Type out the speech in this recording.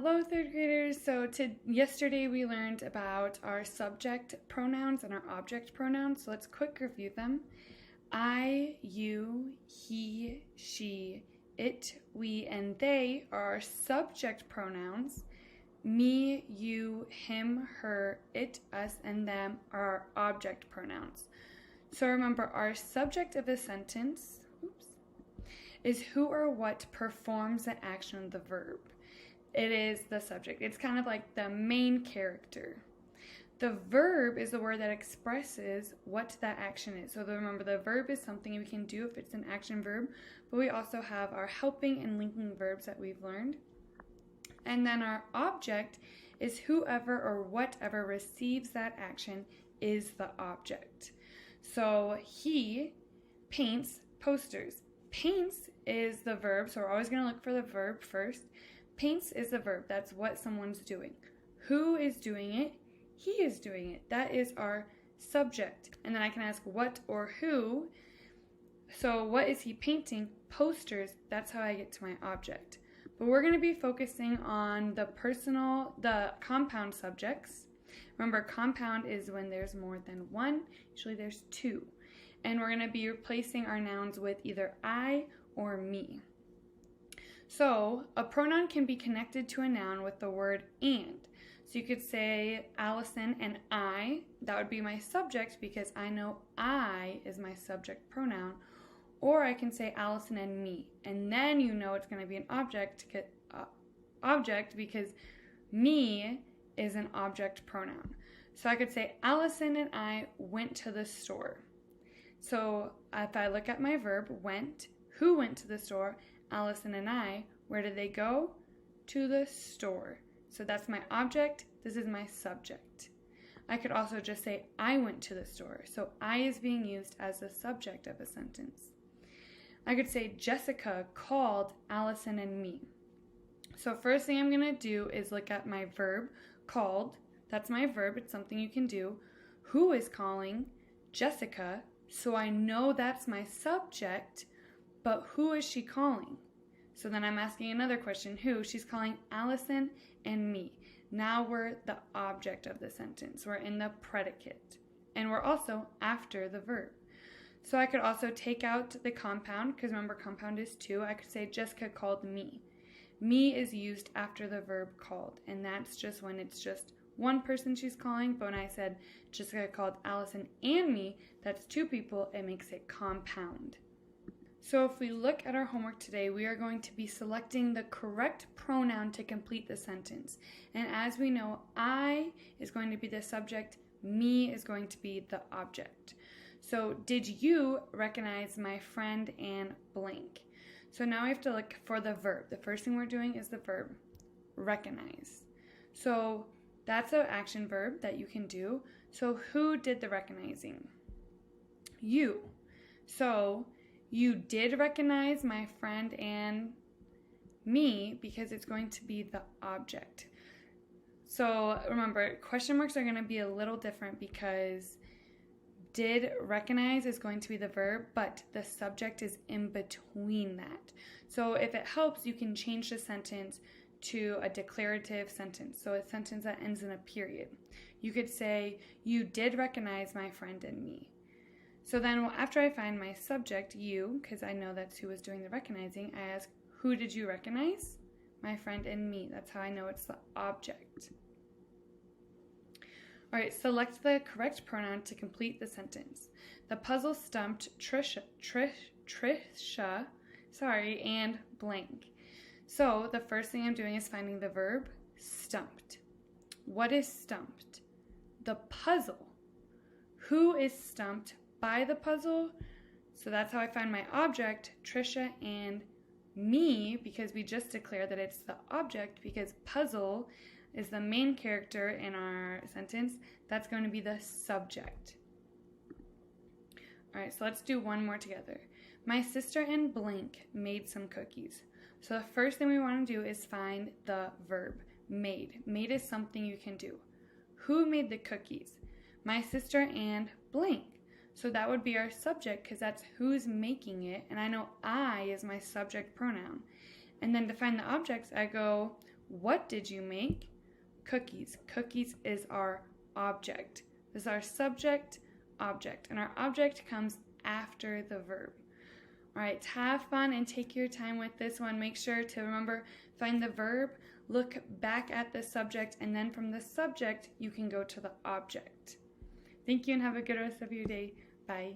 Hello, third graders. Yesterday we learned about our subject pronouns and our object pronouns. So let's quick review them. I, you, he, she, it, we, and they are our subject pronouns. Me, you, him, her, it, us, and them are our object pronouns. So remember, our subject of a sentence is who or what performs the action of the verb. It is the subject. It's kind of like the main character. The verb is the word that expresses what that action is. So remember, the verb is something we can do if it's an action verb, but we also have our helping and linking verbs that we've learned. And then our object is whoever or whatever receives that action is the object. So he paints posters. Paints is the verb, so we're always going to look for the verb first. Paints is the verb. That's what someone's doing. Who is doing it? He is doing it. That is our subject. And then I can ask what or who. So what is he painting? Posters. That's how I get to my object. But we're going to be focusing on the compound subjects. Remember, compound is when there's more than one. Usually there's two. And we're going to be replacing our nouns with either I or me. So a pronoun can be connected to a noun with the word and. So you could say Allison and I. That would be my subject because I know I is my subject pronoun. Or I can say Allison and me. And then you know it's going to be an object because me is an object pronoun. So I could say Allison and I went to the store. So if I look at my verb, went, who went to the store? Allison and I. Where did they go? To the store. So that's my object. This is my subject. I could also just say I went to the store. So I is being used as the subject of a sentence. I could say Jessica called Allison and me. So first thing I'm going to do is look at my verb, called. That's my verb. It's something you can do. Who is calling? Jessica. So I know that's my subject, but who is she calling? So then I'm asking another question. Who? She's calling Allison and me. Now we're the object of the sentence. We're in the predicate. And we're also after the verb. So I could also take out the compound, because remember compound is two. I could say Jessica called me. Me is used after the verb called. And that's just when it's just one person she's calling. But when I said Jessica called Allison and me, that's two people. It makes it compound. So if we look at our homework today, we are going to be selecting the correct pronoun to complete the sentence. And as we know, I is going to be the subject, me is going to be the object. So did you recognize my friend and blank? So now we have to look for the verb. The first thing we're doing is the verb, recognize. So that's an action verb that you can do. So who did the recognizing? You. So you did recognize my friend and me because it's going to be the object. So remember, question marks are going to be a little different because did recognize is going to be the verb, but the subject is in between that. So if it helps, you can change the sentence to a declarative sentence. So a sentence that ends in a period. You could say, you did recognize my friend and me. So then after I find my subject, you, because I know that's who was doing the recognizing, I ask, who did you recognize? My friend and me. That's how I know it's the object. All right, select the correct pronoun to complete the sentence. The puzzle stumped Trisha, and blank. So the first thing I'm doing is finding the verb, stumped. What is stumped? The puzzle. Who is stumped by the puzzle? So that's how I find my object, Trisha and me, because we just declared that it's the object because puzzle is the main character in our sentence. That's going to be the subject. All right, so let's do one more together. My sister and blank made some cookies. So the first thing we want to do is find the verb, made. Made is something you can do. Who made the cookies? My sister and blank. So that would be our subject because that's who's making it. And I know I is my subject pronoun. And then to find the objects, I go, What did you make? Cookies. Cookies is our object. This is our subject, object, and our object comes after the verb. All right, have fun and take your time with this one. Make sure to remember, find the verb, look back at the subject, and then from the subject, you can go to the object. Thank you and have a good rest of your day. Bye.